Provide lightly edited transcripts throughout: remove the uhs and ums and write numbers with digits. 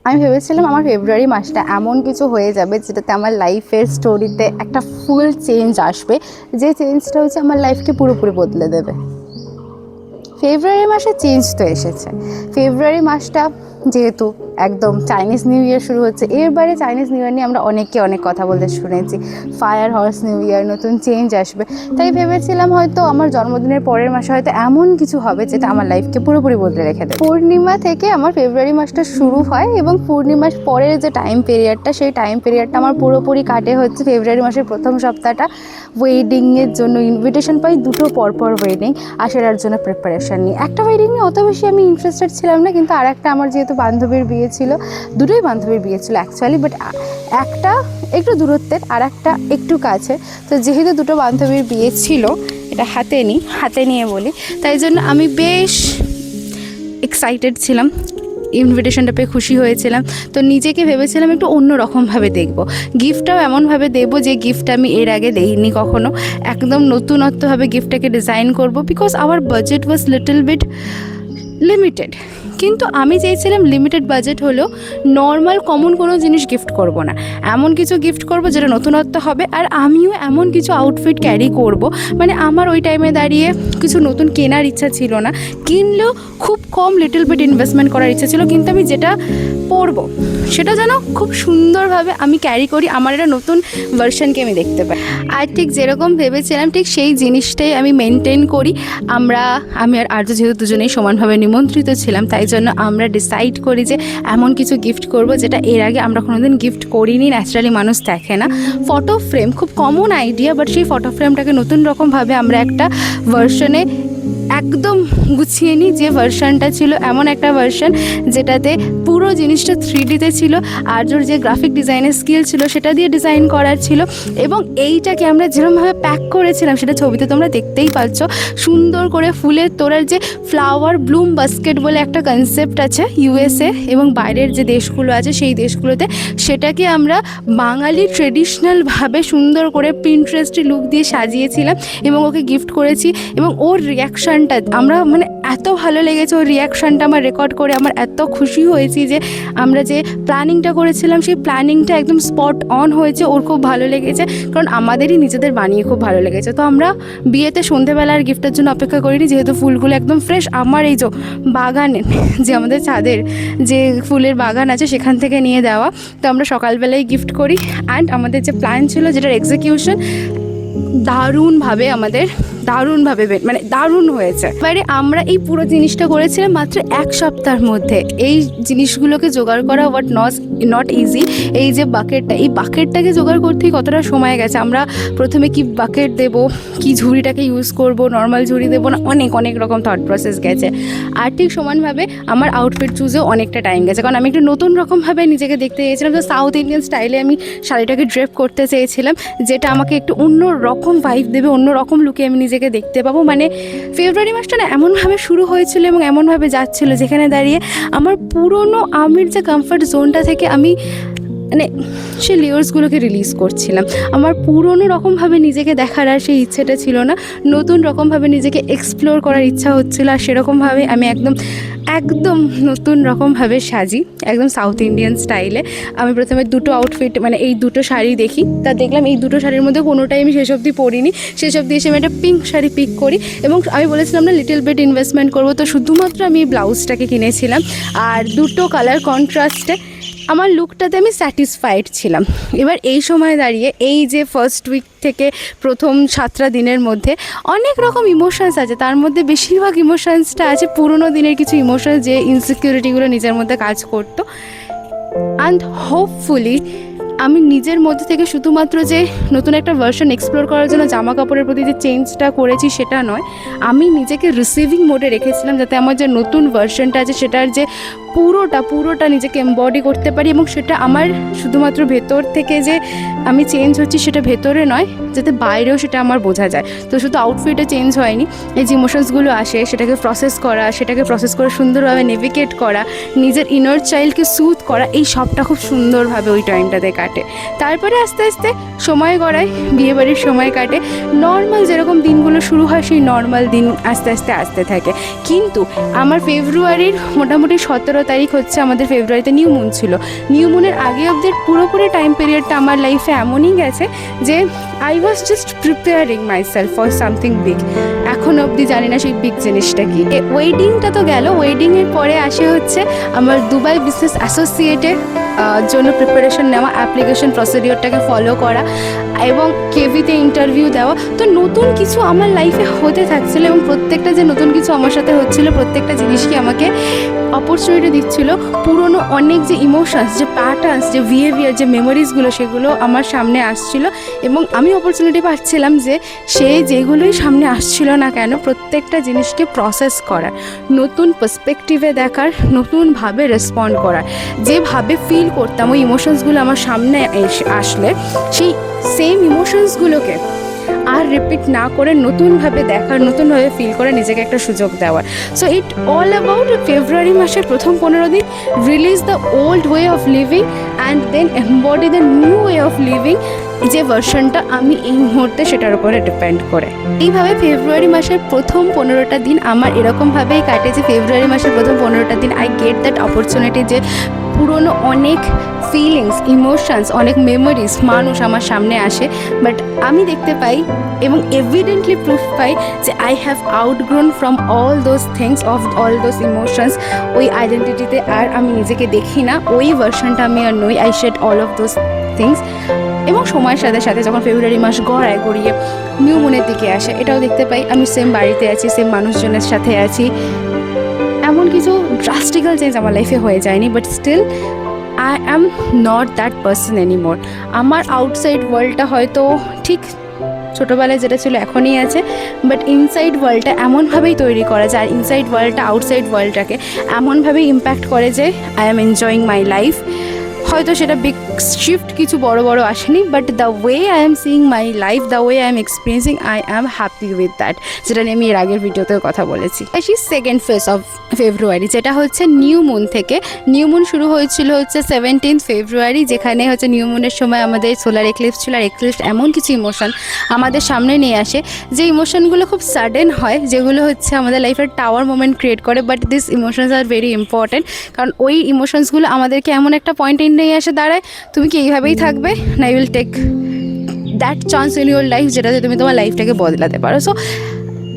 আমি ভেবেছিলাম আমার ফেব্রুয়ারি মাসটা এমন কিছু হয়ে যাবে যেটাতে আমার লাইফের স্টোরিতে একটা ফুল চেঞ্জ আসবে, যে চেঞ্জটা হচ্ছে আমার লাইফকে পুরোপুরি বদলে দেবে। ফেব্রুয়ারি মাসে চেঞ্জ তো এসেছে। ফেব্রুয়ারি মাসটা যেহেতু একদম চাইনিজ নিউ ইয়ার শুরু হচ্ছে, এরবারে চাইনিজ নিউ ইয়ার নিয়ে আমরা অনেককে অনেক কথা বলতে শুনেছি, ফায়ার হর্স নিউ ইয়ার, নতুন চেঞ্জ আসবে। তাই ভেবেছিলাম হয়তো আমার জন্মদিনের পরের মাসে হয়তো এমন কিছু হবে যেটা আমার লাইফকে পুরোপুরি বদলে রেখে দেবে। পূর্ণিমা থেকে আমার ফেব্রুয়ারি মাসটা শুরু হয় এবং পূর্ণিমার পরের যে টাইম পিরিয়ডটা, সেই টাইম পিরিয়ডটা আমার পুরোপুরি কাটে হচ্ছে ফেব্রুয়ারি মাসের প্রথম সপ্তাহটা ওয়েডিংয়ের জন্য। ইনভিটেশন পাই দুটো পরপর ওয়েডিং, আর সেটার জন্য প্রিপারেশান নিই। একটা ওয়েডিং নিয়ে অত বেশি আমি ইন্টারেস্টেড ছিলাম না, কিন্তু আর একটা আমার যেহেতু বান্ধবীর বিয়ে ছিল, দুটোই বান্ধবীর বিয়ে ছিল অ্যাকচুয়ালি, বাট একটা একটু দূরত্বের আর একটা একটু কাছে। তো যেহেতু দুটো বান্ধবীর বিয়ে ছিল, এটা হাতে নিয়ে বলি, তাই জন্য আমি বেশ এক্সাইটেড ছিলাম, ইনভিটেশনটা পেয়ে খুশি হয়েছিলাম। তো নিজেকে ভেবেছিলাম একটু অন্য রকমভাবে দেখব, গিফটটাও এমনভাবে দেবো যে গিফট আমি এর আগে দেইনি কখনো, একদম নতুনত্বভাবে গিফটটাকে ডিজাইন করব। Because our budget was little bit limited, কিন্তু আমি চেয়েছিলাম লিমিটেড বাজেট হলেও নর্মাল কমন কোনো জিনিস গিফট করব না, এমন কিছু গিফট করব যেটা নতুনত্ব হবে। আর আমিও এমন কিছু আউটফিট ক্যারি করব, মানে আমার ওই টাইমে দাঁড়িয়ে কিছু নতুন কেনার ইচ্ছা ছিল না, কিনলেও খুব কম লিটল বিট ইনভেস্টমেন্ট করার ইচ্ছা ছিল, কিন্তু আমি যেটা পরবো সেটা যেন খুব সুন্দরভাবে আমি ক্যারি করি, আমার একটা নতুন ভার্সনকে আমি দেখতে পাই। আর ঠিক যেরকম ভেবেছিলাম ঠিক সেই জিনিসটাই আমি মেনটেন করি। আমি আর আর্য যেহেতু দুজনেই সমানভাবে নিমন্ত্রিত ছিলাম, তাই জন্য আমরা ডিসাইড করি যে এমন কিছু গিফট করব যেটা এর আগে আমরা কোনোদিন গিফট করিনি, ন্যাচারালি মানুষ দেখে না। ফটো ফ্রেম খুব কমন আইডিয়া, বাট সেই ফটো ফ্রেমটাকে নতুন রকমভাবে আমরা একটা ভার্সনে একদম গুছিয়ে নিই, যে ভার্সনটা ছিল এমন একটা ভার্সন যেটাতে পুরো জিনিসটা 3Dতে ছিল, আর ওর যে গ্রাফিক ডিজাইনের স্কিল ছিল সেটা দিয়ে ডিজাইন করার ছিল। এবং এইটাকে আমরা যেরকমভাবে প্যাক করেছিলাম সেটা ছবিতে তোমরা দেখতেই পাচ্ছ, সুন্দর করে ফুলের তোড়ার যে ফ্লাওয়ার ব্লুম বাস্কেট বলে একটা কনসেপ্ট আছে USA এবং বাইরের যে দেশগুলো আছে সেই দেশগুলোতে, সেটাকে আমরা বাঙালি ট্রেডিশনালভাবে সুন্দর করে পিন্টারেস্টি লুক দিয়ে সাজিয়েছিলাম এবং ওকে গিফট করেছি। এবং ওর রিয়াকশানটা আমরা মানে এত ভালো লেগেছে, ওর রিয়াকশানটা আমার রেকর্ড করে আমার এত খুশি হয়েছি যে আমরা যে প্ল্যানিংটা করেছিলাম সেই প্ল্যানিংটা একদম স্পট অন হয়েছে, ওর খুব ভালো লেগেছে, কারণ আমাদেরই নিজেদের বানিয়ে খুব ভালো লেগেছে। তো আমরা বিয়েতে সন্ধেবেলার গিফটের জন্য অপেক্ষা করিনি, যেহেতু ফুলগুলো একদম ফ্রেশ আমার এই যে বাগানে, যে আমাদের ছাদের যে ফুলের বাগান আছে সেখান থেকে নিয়ে দেওয়া, তো আমরা সকালবেলায় গিফট করি। অ্যান্ড আমাদের যে প্ল্যান ছিল যেটার এক্সিকিউশন দারুণভাবে মানে দারুণ হয়েছে। এবারে আমরা এই পুরো জিনিসটা করেছিলাম মাত্র এক সপ্তাহের মধ্যে। এই জিনিসগুলোকে জোগাড় করা নট ইজি। এই যে এই বাকেটটাকে জোগাড় করতেই কতটা সময় গেছে। আমরা প্রথমে কি বাকেট দেবো, কি ঝুড়িটাকে ইউজ করব, নর্মাল ঝুড়ি দেবো না, অনেক রকম থট প্রসেস গেছে। আর ঠিক সমানভাবে আমার আউটফিট চুজেও অনেকটা টাইম গেছে, কারণ আমি একটু নতুন রকমভাবে নিজেকে দেখতে চেয়েছিলাম। তো সাউথ ইন্ডিয়ান স্টাইলে আমি শাড়িটাকে ড্রেপ করতে চেয়েছিলাম, যেটা আমাকে একটু অন্য রকম ভাইব দেবে, অন্য রকম লুকে আমি নিজেকে দেখতে পাবো। মানে ফেব্রুয়ারি মাসটা না এমনভাবে শুরু হয়েছিল এবং এমনভাবে যাচ্ছিলো যেখানে দাঁড়িয়ে আমার পুরনো আমির যে কমফর্ট জোনটা থেকে আমি মানে সেই লেয়ার্সগুলোকে রিলিজ করছিলাম। আমার পুরনো রকমভাবে নিজেকে দেখার আর সেই ইচ্ছেটা ছিল না, নতুন রকমভাবে নিজেকে এক্সপ্লোর করার ইচ্ছা হচ্ছিলো। আর সেরকমভাবে আমি একদম নতুন রকমভাবে সাজি, একদম সাউথ ইন্ডিয়ান স্টাইলে। আমি প্রথমে দুটো আউটফিট মানে এই দুটো শাড়ি দেখি, তা দেখলাম এই দুটো শাড়ির মধ্যে কোনোটাই আমি শেষ অবধি পরিনি। শেষ অবধি এসে আমি একটা পিঙ্ক শাড়ি পিক করি, এবং আমি বলেছিলাম না লিটল বিট ইনভেস্টমেন্ট করবো, তো শুধুমাত্র আমি এই ব্লাউজটাকে কিনেছিলাম। আর দুটো কালার কন্ট্রাস্টে আমার লুকটাতে আমি স্যাটিসফাইড ছিলাম। এবার এই সময় দাঁড়িয়ে এই যে ফার্স্ট উইক থেকে প্রথম 7টা দিনের মধ্যে অনেক রকম ইমোশনস আছে, তার মধ্যে বেশিরভাগ ইমোশনসটা আছে পুরনো দিনের কিছু ইমোশনস, যে ইনসিকিউরিটিগুলো নিজের মধ্যে কাজ করতো। অ্যান্ড হোপফুলি আমি নিজের মধ্যে থেকে শুধুমাত্র যে নতুন একটা ভার্সন এক্সপ্লোর করার জন্য জামা কাপড়ের প্রতি যে চেঞ্জটা করেছি সেটা নয়, আমি নিজেকে রিসিভিং মোডে রেখেছিলাম, যাতে আমার যে নতুন ভার্সনটা আছে সেটার যে পুরোটা নিজেকে এমবডি করতে পারি, এবং সেটা আমার শুধুমাত্র ভেতর থেকে যে আমি চেঞ্জ হচ্ছি সেটা ভেতরে নয়, যাতে বাইরেও সেটা আমার বোঝা যায়। তো শুধু আউটফিটে চেঞ্জ হয়নি, এই যে ইমোশনসগুলো আসে সেটাকে প্রসেস করে সুন্দরভাবে নেভিগেট করা, নিজের ইনার চাইল্ডকে সুথ করা, এই সবটা খুব সুন্দরভাবে ওই টাইমটাতে কাটে। তারপরে আস্তে আস্তে সময় গড়ায়, বিয়েবাড়ির সময় কাটে, নর্মাল যেরকম দিনগুলো শুরু হয় সেই নর্মাল দিন আস্তে আস্তে আসতে থাকে। কিন্তু আমার ফেব্রুয়ারির মোটামুটি 17 তারিখ হচ্ছে আমাদের ফেব্রুয়ারিতে নিউ মুন ছিল। নিউ মুনের আগে অবধি পুরোপুরি টাইম পিরিয়ডটা আমার লাইফে এমনই গেছে যে I was just preparing my self for something big. এখন অবধি জানি না সেই বিগ জিনিসটা কি। ওয়েডিংটা তো গেল, ওয়েডিংয়ের পরে আসে হচ্ছে আমার দুবাই বিজনেস অ্যাসোসিয়েটের জন্য প্রিপারেশন নেওয়া, অ্যাপ্লিকেশন প্রসিডিওরটাকে ফলো করা এবং কেভিতে ইন্টারভিউ দেওয়া। তো নতুন কিছু আমার লাইফে হতে থাকছিলো এবং প্রত্যেকটা যে নতুন কিছু আমার সাথে হচ্ছিলো, প্রত্যেকটা জিনিসকে আমাকে অপরচুনিটি দিচ্ছিলো। পুরনো অনেক যে ইমোশনস, যে প্যাটার্নস, যে বিহেভিয়ার, যে মেমোরিজগুলো, সেগুলো আমার সামনে আসছিলো এবং আমি অপরচুনিটি পাচ্ছিলাম যে সে যেগুলোই সামনে আসছিল না কেন প্রত্যেকটা জিনিসকে প্রসেস করার, নতুন পার্সপেক্টিভে দেখার, নতুনভাবে রেসপন্ড করার। যেভাবে ফিল করতাম ওই ইমোশনসগুলো আমার সামনে আসলে সেই সেম ইমোশনসগুলোকে আর রিপিট না করে নতুনভাবে দেখার, নতুনভাবে ফিল করে নিজেকে একটা সুযোগ দেওয়ার। সো ইট অল অ্যাবাউট ফেব্রুয়ারি মাসের প্রথম 15 দিন release the old way of living and then embody the new way of living, যে ভার্সনটা আমি এই মুহূর্তে সেটার উপরে ডিপেন্ড করে। এইভাবে ফেব্রুয়ারি মাসের প্রথম 15টা দিন আমার এরকমভাবেই কাটে যে ফেব্রুয়ারি মাসের প্রথম 15টা দিন আই গেট দ্যাট অপরচুনিটি যে পুরনো অনেক ফিলিংস, ইমোশনস, অনেক মেমোরিজ, মানুষ আমার সামনে আসে, বাট আমি দেখতে পাই এবং এভিডেন্টলি প্রুফ পাই যে I have outgrown from all those things, of all those emotions. ওই আইডেন্টিটিতে আর আমি নিজেকে দেখি না, ওই ভার্সনটা আমি আর নই। I shed all of those things. এবং সময়ের সাথে সাথে যখন ফেব্রুয়ারি মাস গড়িয়ে নিউ মুনের দিকে আসে, এটাও দেখতে পাই আমি সেম বাড়িতে আছি, সেম মানুষজনের সাথে আছি। এমন কিছু ড্রাস্টিক্যাল চেঞ্জ আমার লাইফে হয়ে যায়নি, but still I am not that person anymore. আমার আউটসাইড ওয়ার্ল্ডটা হয়তো ঠিক ছোটোবেলায় যেটা ছিল এখনই আছে, বাট ইনসাইড ওয়ার্ল্ডটা এমনভাবেই তৈরি করা যায়, আর ইনসাইড ওয়ার্ল্ডটা আউটসাইড ওয়ার্ল্ডটাকে এমনভাবেই ইম্প্যাক্ট করে যে I am enjoying my life. হয়তো সেটা বিগ শিফট কিছু বড় বড় আসেনি, but the way I am seeing my life, the way I am experiencing, I am happy with that, যেটা নিয়ে আমি এর আগের ভিডিওতেও কথা বলেছি। আসি সেকেন্ড ফেজ অফ ফেব্রুয়ারি, যেটা হচ্ছে নিউ মুন থেকে। নিউ মুন শুরু হয়েছিল হচ্ছে 17 ফেব্রুয়ারি, যেখানে হচ্ছে নিউ মুনের সময় আমাদের সোলার এক্লিপস ছিল। আর এক্লিপস এমন কিছু ইমোশন আমাদের সামনে নিয়ে আসে যে ইমোশনগুলো খুব সাডেন হয়, যেগুলো হচ্ছে আমাদের লাইফের টাওয়ার মোমেন্ট ক্রিয়েট করে, but this emotions are very important. কারণ ওই ইমোশনসগুলো আমাদেরকে এমন একটা পয়েন্টে নিয়ে এসে দাঁড়ায়, তুমি কি এইভাবেই থাকবে না you will take that chance in your life, যেটাতে তুমি তোমার লাইফটাকে বদলাতে পারো। সো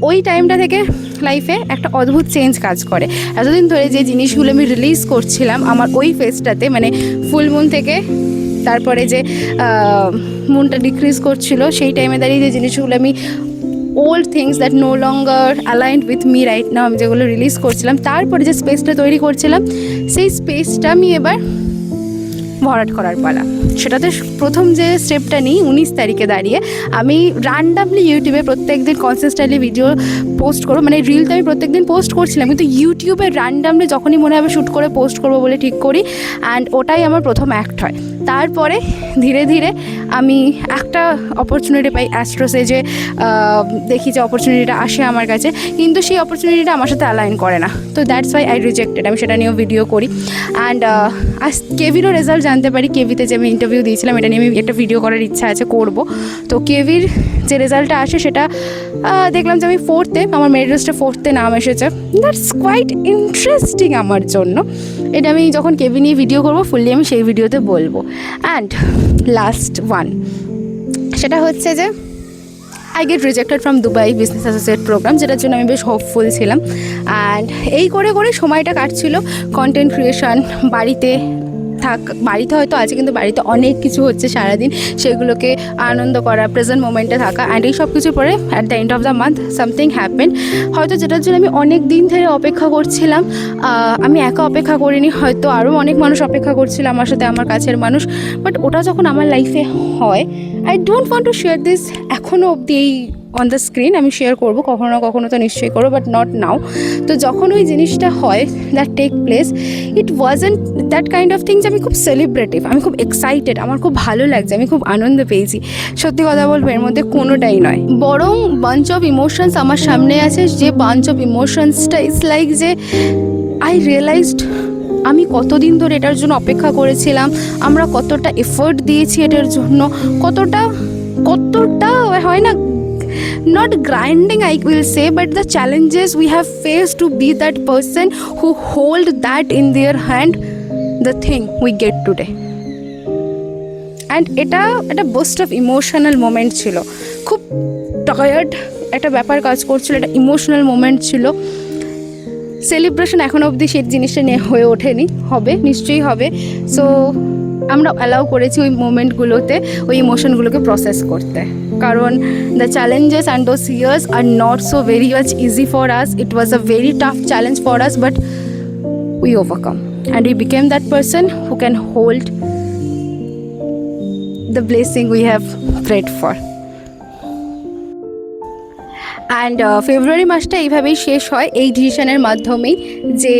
ওই টাইমটা থেকে লাইফে একটা অদ্ভুত চেঞ্জ কাজ করে। এতদিন ধরে যে জিনিসগুলো আমি রিলিজ করছিলাম আমার ওই ফেজটাতে, মানে ফুল মুন থেকে তারপরে যে মুনটা ডিক্রিজ করছিল, সেই টাইমে দাঁড়িয়ে যে জিনিসগুলো আমি old things that no longer aligned with me right now, আমি যেগুলো রিলিজ করছিলাম, তারপরে যে স্পেসটা তৈরি করছিলাম, সেই স্পেসটা আমি এবার ভরাট করার পালা। সেটাতে প্রথম যে স্টেপটা নিই 19 তারিখে দাঁড়িয়ে আমি র্যান্ডামলি ইউটিউবে প্রত্যেক দিন কনসিস্টেন্টলি ভিডিও পোস্ট করবো। মানে রিল তো আমি প্রত্যেক দিন পোস্ট করছিলাম, কিন্তু ইউটিউবে র্যান্ডামলি যখনই মনে হবে শ্যুট করে পোস্ট করবো বলে ঠিক করি, অ্যান্ড ওটাই আমার প্রথম অ্যাক্ট হয়। তারপরে ধীরে ধীরে আমি একটা অপরচুনিটি পাই অ্যাস্ট্রোসে, যে দেখি যে অপরচুনিটিটা আসে আমার কাছে, কিন্তু সেই অপরচুনিটিটা আমার সাথে অ্যালাইন করে না। তো দ্যাটস ওয়াই আই রিজেক্টেড। আমি সেটা নিয়েও ভিডিও করি, অ্যান্ড কেভিরও রেজাল্ট জানতে পারি। কেভিতে যে আমি ইন্টারভিউ দিয়েছিলাম, এটা নিয়ে আমি একটা ভিডিও করার ইচ্ছা আছে, করব। তো কেভির যে রেজাল্টটা আসে সেটা দেখলাম যে আমি 4th-এ, আমার মেরিট লিস্টে 4th-এ নাম এসেছে। দ্যাটস কোয়াইট ইন্টারেস্টিং আমার জন্য। এটা আমি যখন কেভি নিয়ে ভিডিও করবো ফুললি আমি সেই ভিডিওতে বলবো। অ্যান্ড লাস্ট ওয়ান, সেটা হচ্ছে যে I get rejected from Dubai business associate programme, যেটার জন্য আমি বেশ হোপফুল ছিলাম। অ্যান্ড এই করে করে সময়টা কাটছিল। কন্টেন্ট ক্রিয়েশন, বাড়িতে হয়তো আছে, কিন্তু বাড়িতে অনেক কিছু হচ্ছে সারাদিন, সেগুলোকে আনন্দ করা, প্রেজেন্ট মোমেন্টে থাকা। অ্যান্ড এই সব কিছুর পরে at the end of the month something happen, হয়তো যেটার জন্য আমি অনেক দিন ধরে অপেক্ষা করছিলাম। আমি একা অপেক্ষা করিনি, হয়তো আরও অনেক মানুষ অপেক্ষা করছিল আমার সাথে, আমার কাছের মানুষ। বাট ওটা যখন আমার লাইফে হয়, I don't want to share this এখনও অবধি এই অন দ্য স্ক্রিন। আমি শেয়ার করবো কখনো না কখনো, তো নিশ্চয়ই করবো, বাট নট নাও। তো যখন ওই জিনিসটা হয়, that take place, it wasn't that kind of things. আমি খুব সেলিব্রেটিভ, আমি খুব এক্সাইটেড, আমার খুব ভালো লাগছে, আমি খুব আনন্দ পেয়েছি। সত্যি কথা বলবো, এর মধ্যে কোনোটাই নয়, বরং বাঞ্চ অফ ইমোশনস আমার সামনে আছে। যে বাঞ্চ অফ ইমোশনসটা ইজ লাইক যে আই রিয়েলাইজড আমি কতদিন ধরে এটার জন্য অপেক্ষা করেছিলাম, আমরা কতটা এফোর্ট দিয়েছি এটার জন্য, কতটা হয় না not grinding I will say, but the challenges we have faced to be that person who hold that in their hand, the thing we get today. And এটা একটা বুস্ট অফ ইমোশনাল মোমেন্ট ছিল, খুব tired একটা ব্যাপার কাজ করছিল, একটা emotional moment ছিল। সেলিব্রেশন এখনও অবধি সেই জিনিসটা নিয়ে হয়ে ওঠেনি, হবে নিশ্চয়ই হবে। সো আমরা অ্যালাউ করেছি ওই মোমেন্টগুলোতে ওই ইমোশনগুলোকে প্রসেস করতে, কারণ the challenges and those years are not so very much easy for us. It was a very tough challenge for us, but we overcome and we became that person who can hold the blessing we have prayed for. And ফেব্রুয়ারি মাসটা এইভাবেই শেষ হয় এই ডিসিশনের মাধ্যমেই যে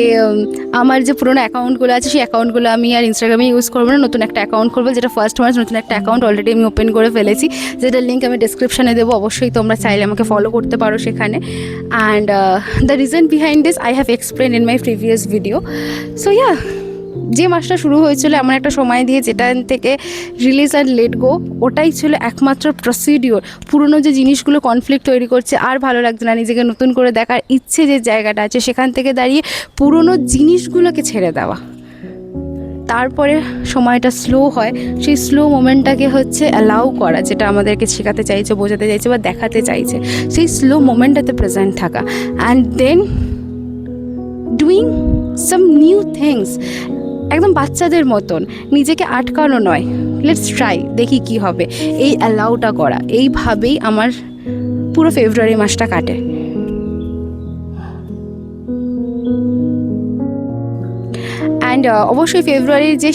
আমার যে পুরোনো অ্যাকাউন্টগুলো আছে সেই অ্যাকাউন্টগুলো আমি আর ইনস্টাগ্রামে ইউজ করবো না, নতুন একটা অ্যাকাউন্ট করবো, যেটা ফার্স্ট মার্চ নতুন একটা অ্যাকাউন্ট অলরেডি আমি ওপেন করে ফেলেছি, যেটার লিঙ্ক আমি ডিসক্রিপশানে দেবো, অবশ্যই তোমরা চাইলে আমাকে ফলো করতে পারো সেখানে। And the reason behind this I have explain in my previous video. So yeah, যে মাসটা শুরু হয়েছিল এমন একটা সময় দিয়ে যেটা থেকে রিলিজ অ্যান্ড লেট গো, ওটাই ছিল একমাত্র প্রসিডিওর। পুরনো যে জিনিসগুলো কনফ্লিক্ট তৈরি করছে, আর ভালো লাগছে না, নিজেকে নতুন করে দেখার ইচ্ছে যে জায়গাটা আছে, সেখান থেকে দাঁড়িয়ে পুরনো জিনিসগুলোকে ছেড়ে দেওয়া। তারপরে সময়টা স্লো হয়, সেই স্লো মোমেন্টটাকে হচ্ছে অ্যালাউ করা, যেটা আমাদেরকে শেখাতে চাইছে, বোঝাতে চাইছে বা দেখাতে চাইছে, সেই স্লো মোমেন্টটাতে প্রেজেন্ট থাকা। And then doing some new things, একদম বাচ্চাদের মতন, নিজেকে আটকানো নয়, লেটস ট্রাই, দেখি কি হবে, এই অ্যালাউটা করা। এইভাবেই আমার পুরো ফেব্রুয়ারি মাসটা কাটে। অ্যান্ড অবশ্যই ফেব্রুয়ারির যে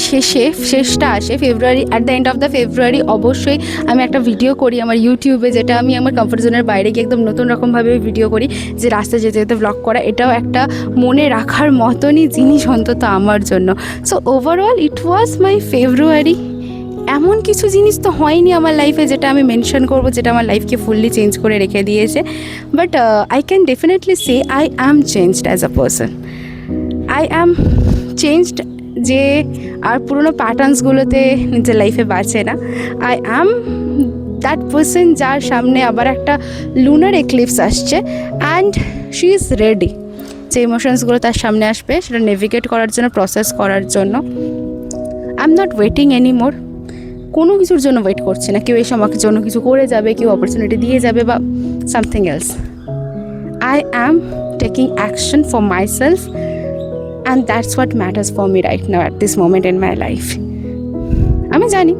শেষটা আসে, February at the end of the February অবশ্যই আমি একটা ভিডিও করি আমার ইউটিউবে, যেটা আমি আমার কমফর্ট জোনের বাইরে গিয়ে একদম নতুন রকমভাবে ভিডিও করি, যে রাস্তায় যেতে যেতে ব্লগ করা। এটাও একটা মনে রাখার মতনই জিনিস অন্তত আমার জন্য। সো ওভারঅল ইট ওয়াজ মাই ফেব্রুয়ারি। এমন কিছু জিনিস তো হয়নি আমার লাইফে যেটা আমি মেনশন করবো, যেটা আমার লাইফকে ফুললি চেঞ্জ করে রেখে দিয়েছে, but I can definitely say I am changed as a person. I am changed, যে আর পুরোনো প্যাটার্নসগুলোতে নিজের লাইফে বাঁচে না। আই অ্যাম দ্যাট পারসন যার সামনে আবার একটা লুনার এক্লিপস আসছে, অ্যান্ড শি ইজ রেডি। যে ইমোশনসগুলো তার সামনে আসবে সেটা নেভিগেট করার জন্য, প্রসেস করার জন্য। I am not waiting any more, কোনো কিছুর জন্য ওয়েট করছি না, কেউ এসে আমাকে জন্য কিছু করে যাবে, কেউ অপরচুনিটি দিয়ে যাবে বা something else. I am taking action for my self, and that's what matters for me right now at this moment in my life. আমি জানি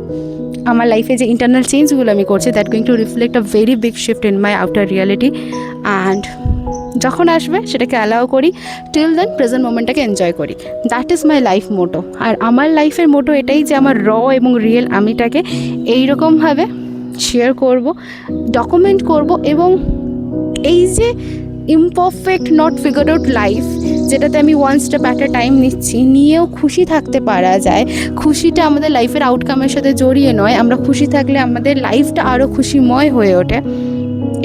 আমার লাইফে যে ইন্টারনাল চেঞ্জগুলো আমি করছি, that going to reflect a very big shift in my outer reality, and যখন আসবে সেটাকে অ্যালাউ করি, টিল দেন প্রেজেন্ট মোমেন্টটাকে এনজয় করি। দ্যাট ইজ মাই লাইফ মোটো। আর আমার লাইফের মোটো এটাই যে আমার র এবং রিয়েল আমিটাকে এইরকমভাবে শেয়ার করব, ডকুমেন্ট করব, এবং এই যে imperfect not figure out life, যেটাতে আমি one step at a time নিচ্ছি, নিয়েও খুশি থাকতে পারা যায়। খুশিটা আমাদের লাইফের আউটকামের সাথে জড়িয়ে নয়, আমরা খুশি থাকলে আমাদের লাইফটা আরও খুশিময় হয়ে ওঠে।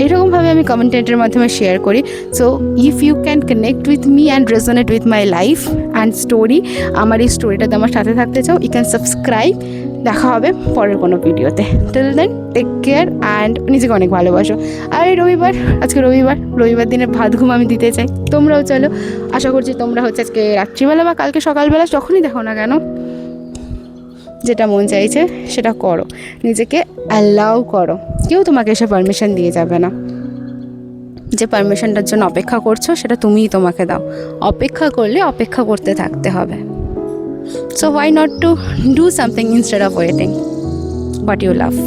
এরকমভাবে আমি কমেন্টেন্টের মাধ্যমে শেয়ার করি। So if you can connect with me and resonate with my life and story, আমার এই স্টোরিটাতে আমার সাথে থাকতে চাও, ইউ ক্যান সাবস্ক্রাইব। দেখা হবে পরের কোনো ভিডিওতে। Till then take care and নিজেকে অনেক ভালোবাসো। আর এই আজকে রবিবার দিনের ভাত ঘুম আমি দিতে চাই, তোমরাও চলো। আশা করছি তোমরা হচ্ছে আজকে রাত্রিবেলা বা কালকে সকালবেলা যখনই দেখো না কেন, যেটা মন চাইছে সেটা করো, নিজেকে অ্যালাউ করো। কেউ তোমাকে এসে পারমিশন দিয়ে যাবে না। যে পারমিশনটার জন্য অপেক্ষা করছো সেটা তুমিই তোমাকে দাও। অপেক্ষা করলে অপেক্ষা করতে থাকতে হবে। So why not to do something instead of waiting what you love?